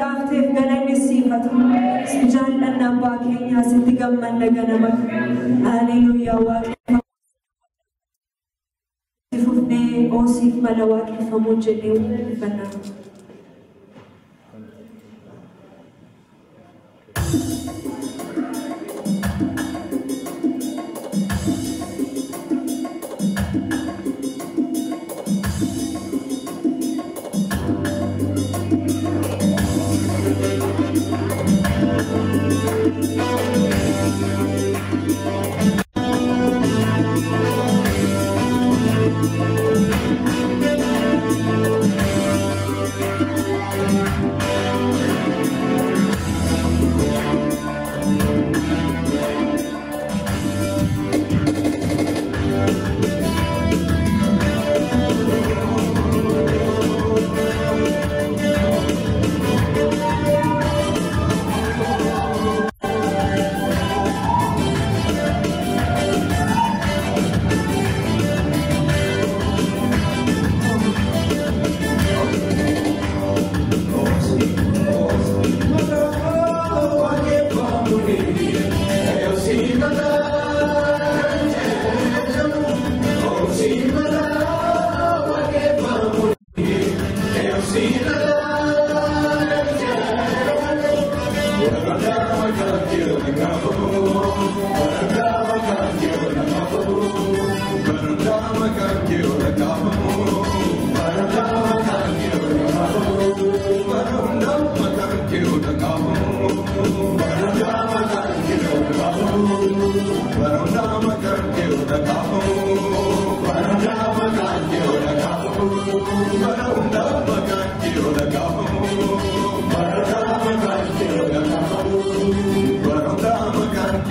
gargaarteef galanni siif haa ta'u. Jaalladha abbaa keenya sitti gammanna ganama. Haleluuyaa waaqeffamuu. Fufnee oosiif mala waaqeffamuu jennee waaqeffannaa.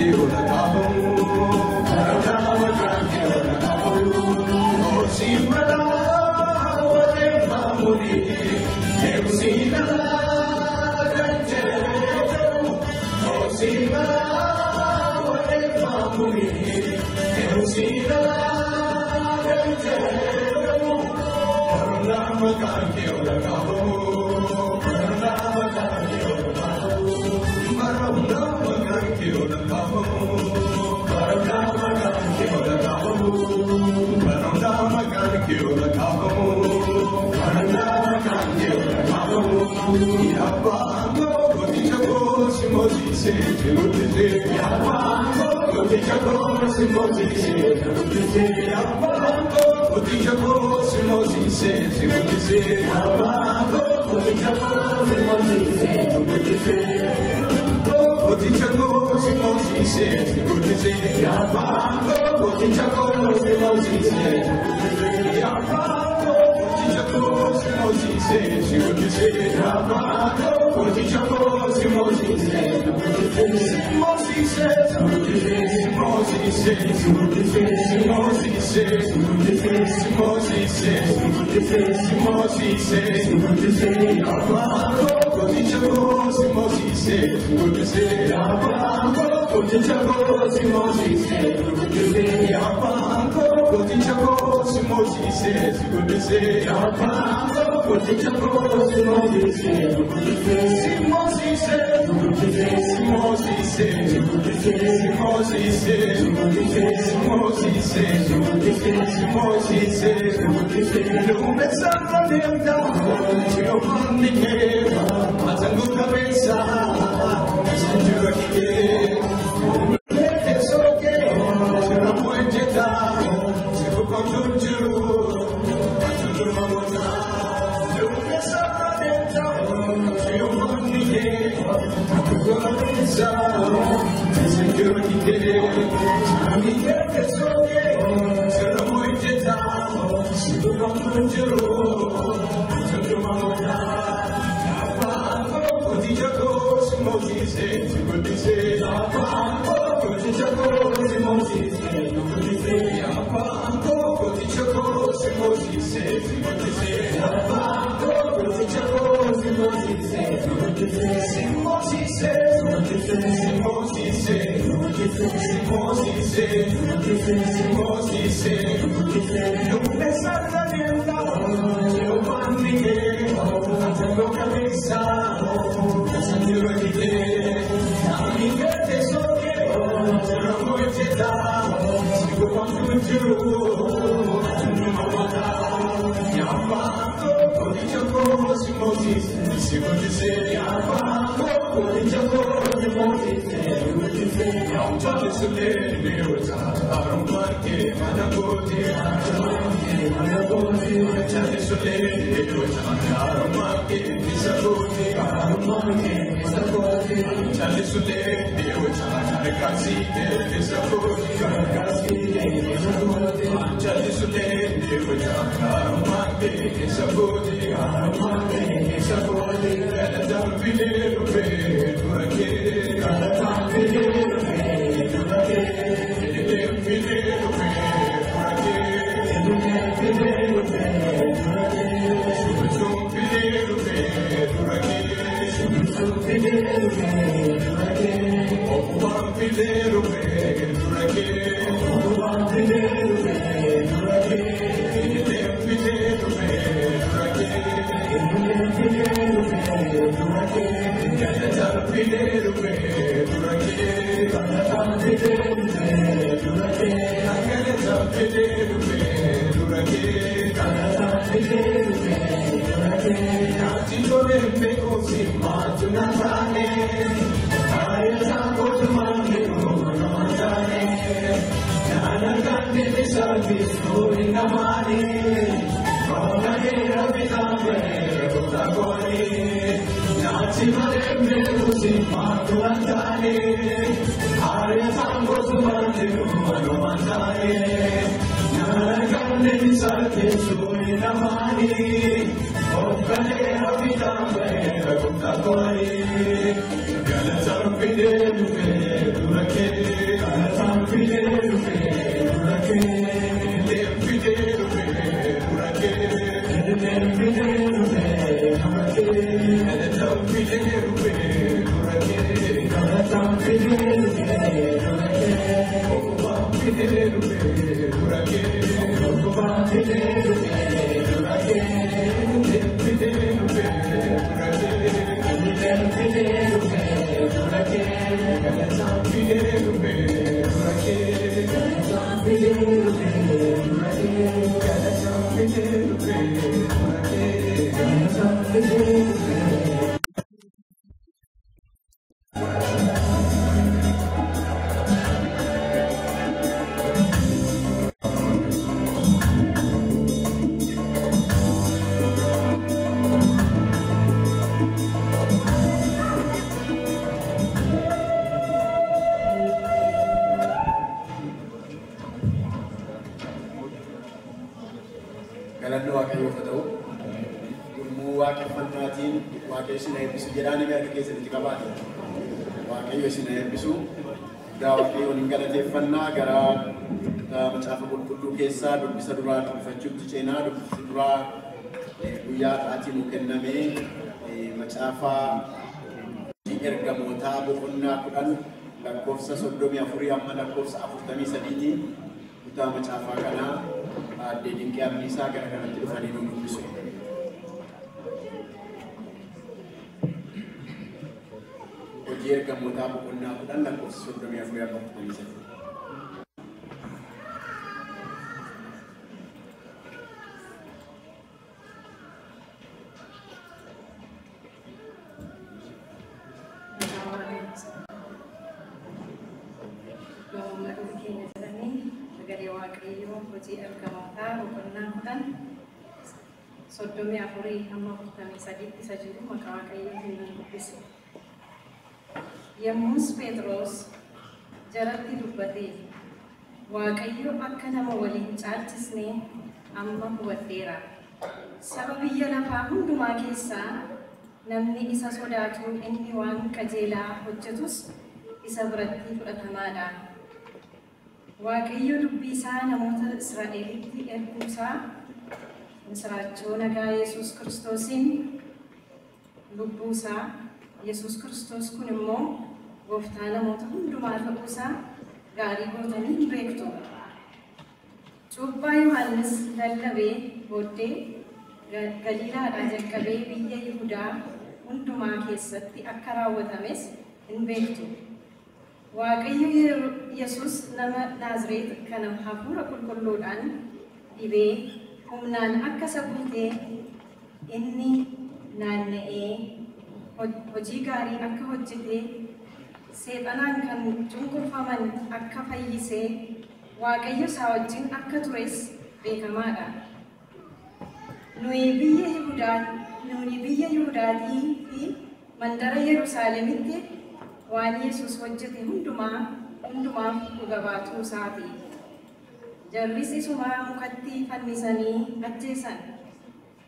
Io lakkoofsa 34 amma lakkoofsa 43 kutaa macaafaa kanaa addee dinqii Abdiisaa gara kanatti dhufanii nu dubbisu. Hojii ergamootaa boqonnaa 10 lakkoofsa 34 amma 43. Sodomi afuri amma kutami saditti sajidu maka waaqayyotiin nan dubbise. Yommus Phexros jaratti dubbate waaqayyo akka nama waliin caalchisne amma hubadheera. Saba biyya lafaa hundumaa keessaa namni isa sodaatu inni waan qajeelaa hojjetus isa biratti fudhatamaadha. Waaqayyo dubbii isaa namoota Israa'elitti erguusaa misraachoo nagaa Yesuus Kiristoosiin lubbuusaa Yesuus Kiristoos kun immoo gooftaa namoota hundumaa ta'uusaa gaarii gootanii hin beektu. Cuuphaa Yohaannis lallabee booddee Galiilaadhaa jalqabee biyya Yihudaa hundumaa keessatti akka raawwatames hin beektu. Waaqayyo Yesuus nama Naazreet kana hafuura qulqulluudhaan dibee humnaan akka isa guutee inni naanna'ee hojii gaarii akka hojjetee seexanaan kan cunqurfaman akka fayyisee Waaqayyo isaa wajjin akka tures beekamaadha. Nuyi biyya Yihuudaatii fi mandara Yerusaalemitti waan Yesuus hojjete hundumaaf dhuga baatuu isaati. Jarris isumaa mukatti fannisanii ajjeesan.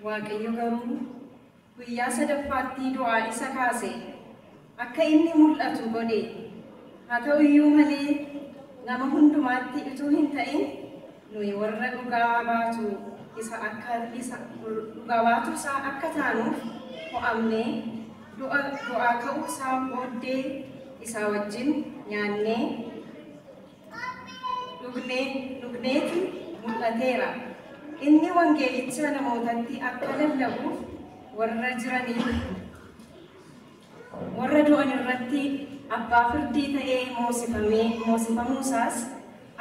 Waaqayyo garuu guyyaa sadaffaatti du'aa isa kaase akka inni mul'atu godhe. Haa ta'u iyyuu malee nama hundumaatti utuu hin ta'in nuyi warra dhugaa baatu isaa akka taanuuf ho'amnee du'aa ka'uu isaa booddee isaa wajjin nyaannee dhugneeti mul'ateera. Inni wangeelicha namootatti akka lallabuuf warra du'an irratti abbaa firdii ta'ee moosifamuusaas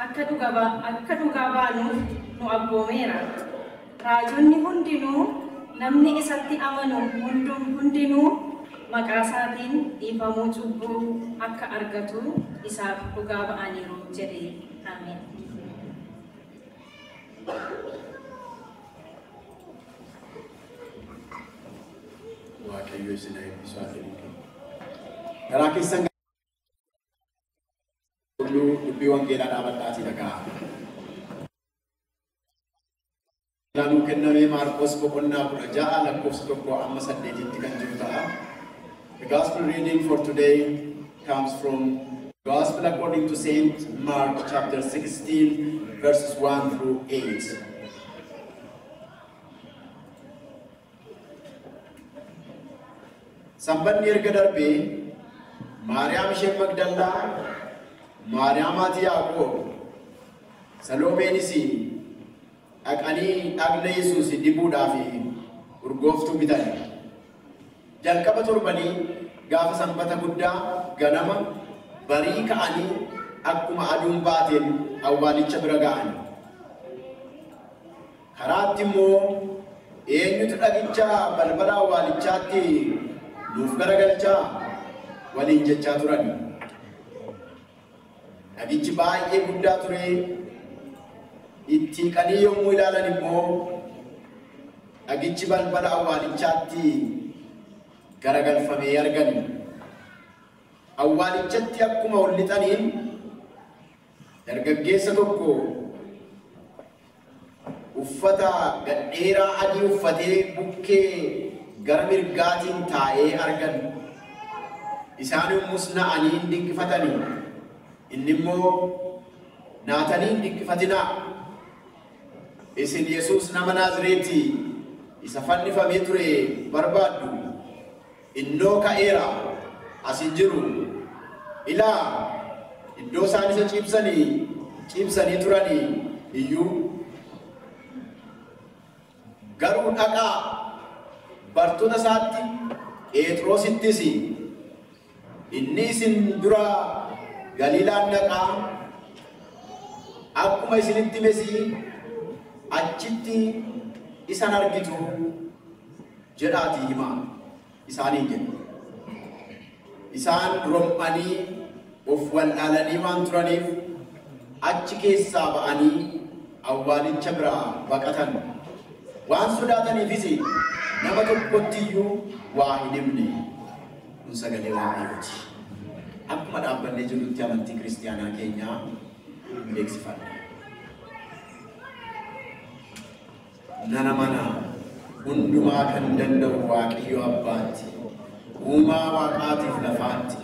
akka dhugaa baanuuf nu abboomeera. Raajonni hundinuu namni isatti amanu hundinuu maqaa isaatiin dhiifamuu cubbuu akka argatu isaaf dhugaa ba'aniiru jedhe. Ameen. Waaqayyo isin eebbisu haa ta'u. Garaa keessan dubbii wangeelaa dhaabadhaatii dhaga'a. Laanuu kennamee Maarqos boqonnaa 16 lakkoofsa 1-8 kan jiru ta'a. The gospel reading for today comes from Gospel according to Saint Mark chapter 16 verses 1-8. Sambanni erga darbee Maariyaam isheen Magdalaa, Maariyaam haati Yaaqoob, Salomeenis dhaqanii dhagna Yesuus dibuudhaaf urgooftuu bitan. Jalqaba torbanii gaafa sanbata guddaa ganama barii ka'anii akkuma aduun baateen awwaalicha bira ga'an. Karaatti immoo eenyutu dhagicha balbala awwaalichaatti nuuf garagalchaa waliin jechaa turan. Dhagichi baay'ee guddaa ture. Itti qanii yommuu ilaalan immoo dhagichi balbala awwaalichaatti garagalfamee argan. Awwaalichatti akkuma ol lixaniin dargaggeessa tokko uffata gadheeraa adii uffatee bukkee gara mirgaatiin taa'ee argan. Isaan yommus na'anii dinqifatanii. Inni immoo naatanii hin dinqifatinaa. Isin Yesuus nama Naazreeti isa fannifamee ture barbaaddu. Innoo ka'eera asin jiru. Ilaa iddoo isaan isa ciibsanii turanii iyyuu garuu dhaqaa bartoota isaatti Phexrosittis inni isin dura Galiilaan dhaqaa akkuma isinitti mesii achitti isan argitu jedhaatii himaa isaanii jedhu. Isaan rom'anii of wallaalanii waan turaniif achi keessaa ba'anii awwaalicha biraa baqatan. Waan sodaataniifis nama tokkotti iyyuu waa hin himne. Kun sagalee Waaqayyooti. Akkuma dhaabbannee jirrutti amantii kiristaanaa keenyaa beeksifanna. Nana mana hundumaa kan danda'u Waaqayyo Abbaatti, uumaa waaqaatiif lafaatti,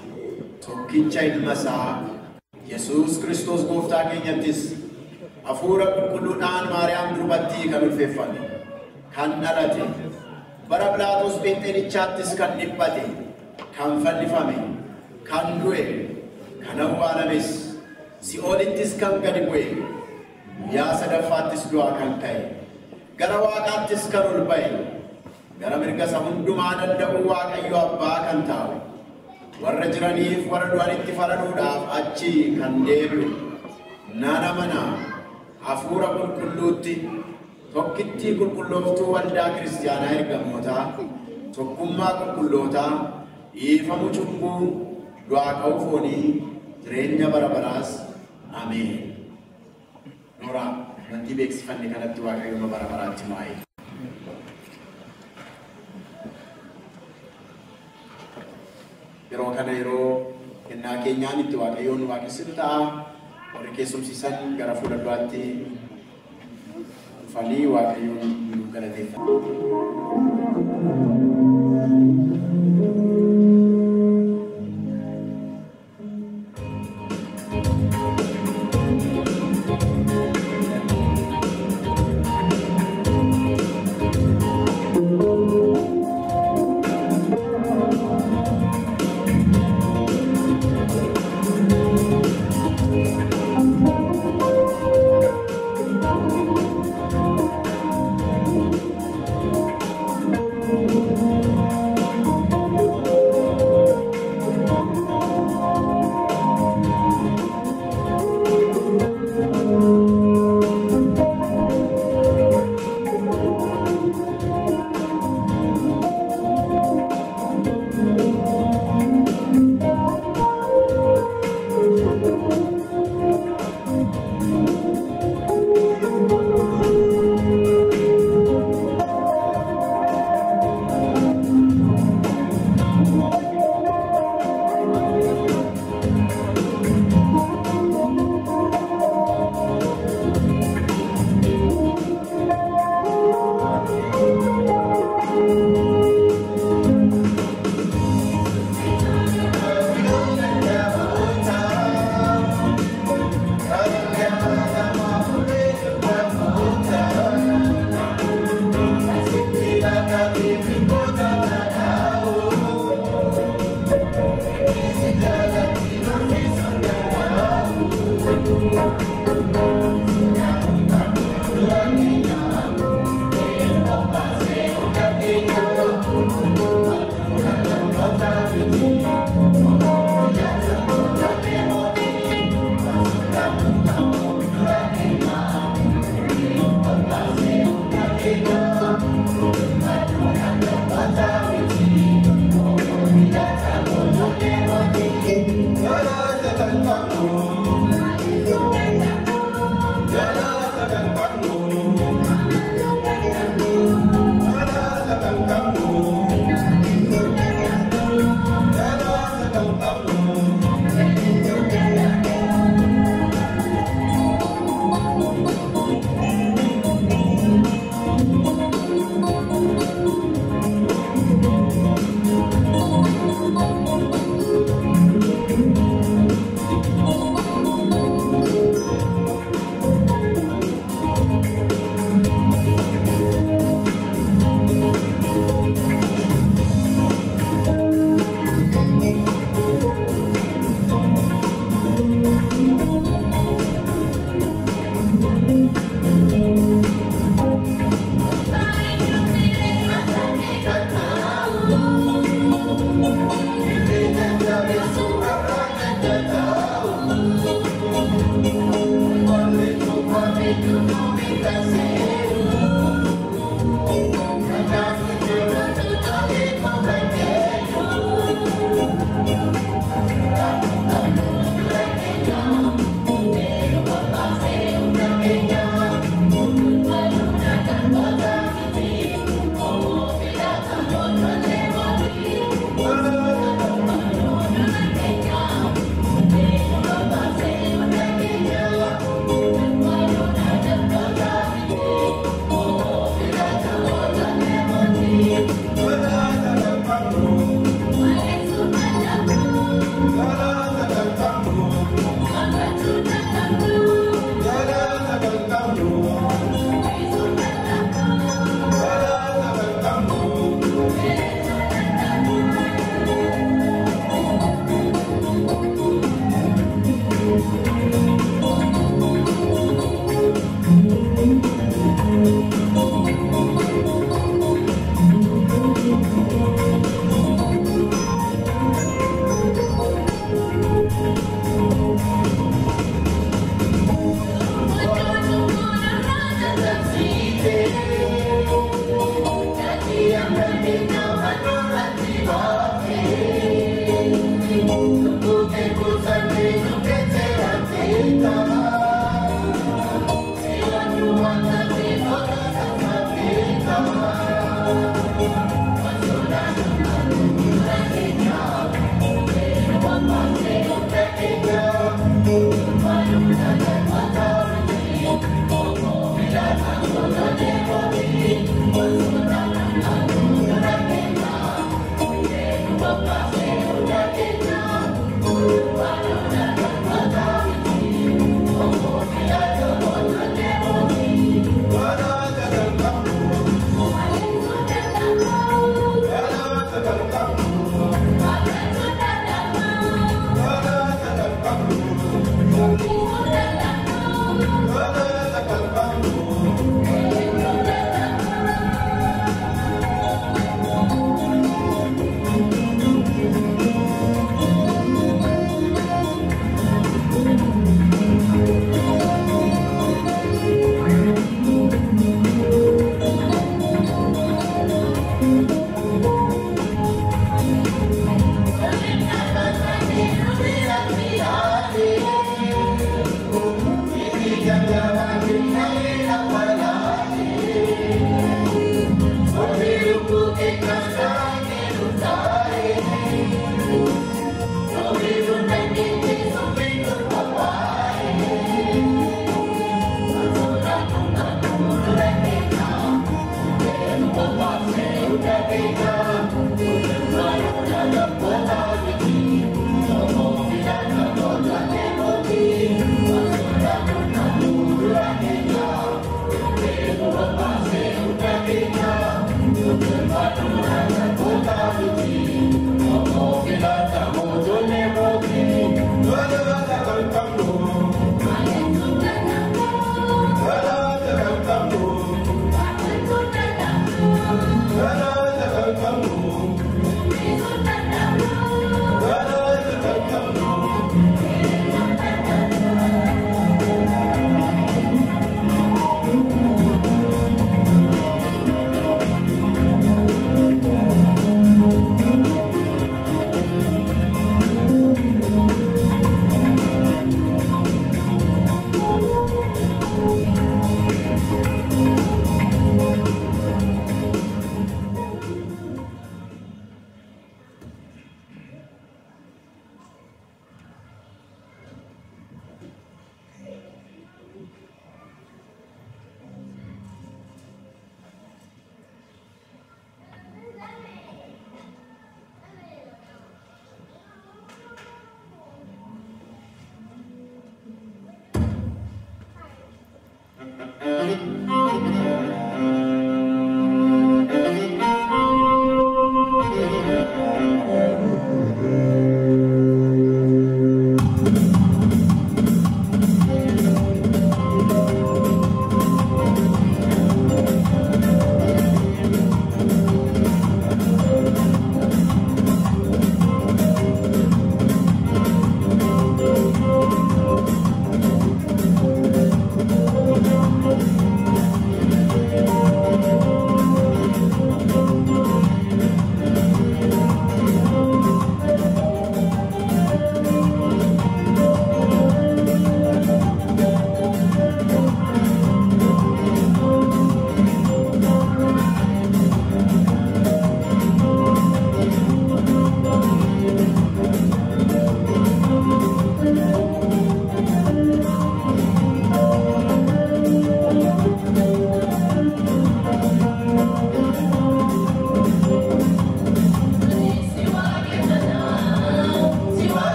tokkicha ilma isaa Yesuus Kiristoos gooftaa keenyattis hafuura qulqulluudhaan Maariyaam durbattii kan ulfeeffame, kan dhalate, bara Phiilaaxoos Pheenxeenichaattis kan dhiphate, kan fannifame, kan du'e, kan awwaalames, Si'oolittis kan gadi bu'e, guyyaa sadaffaattis du'aa kan ka'e, gara Waaqaattis kan ol ba'e, gara mirga isa hundumaa danda'u Waaqayyo abbaa kan ta'u warra jiraniif warra du'anitti faraduudhaaf achi kan deebi'u nana mana hafuura qulqulluutti tokkitti qulqullooftuu waldaa kiristaanaa ergamootaa tokkummaa qulqullootaa dhiifamuu cubbuu du'aa ka'uu foonii jireenya bara baraas ameen. Noora wanti beeksifanne kanatti Waaqayyo bara baraatti maa'ee. Yeroo kana yeroo kennaa keenyaan itti Waaqayyoon waaqessitu ta'a. Warri keessumsiisan gara fuula duraatti dhufanii Waaqayyoon nu galateeffatu.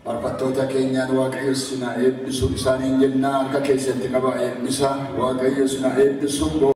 Marfattoota keenyaan Waaqayyo sinaa eebbisu isaaniin jennaa harka keessatti qaba eebbisa Waaqayyo sinaa eebbisu.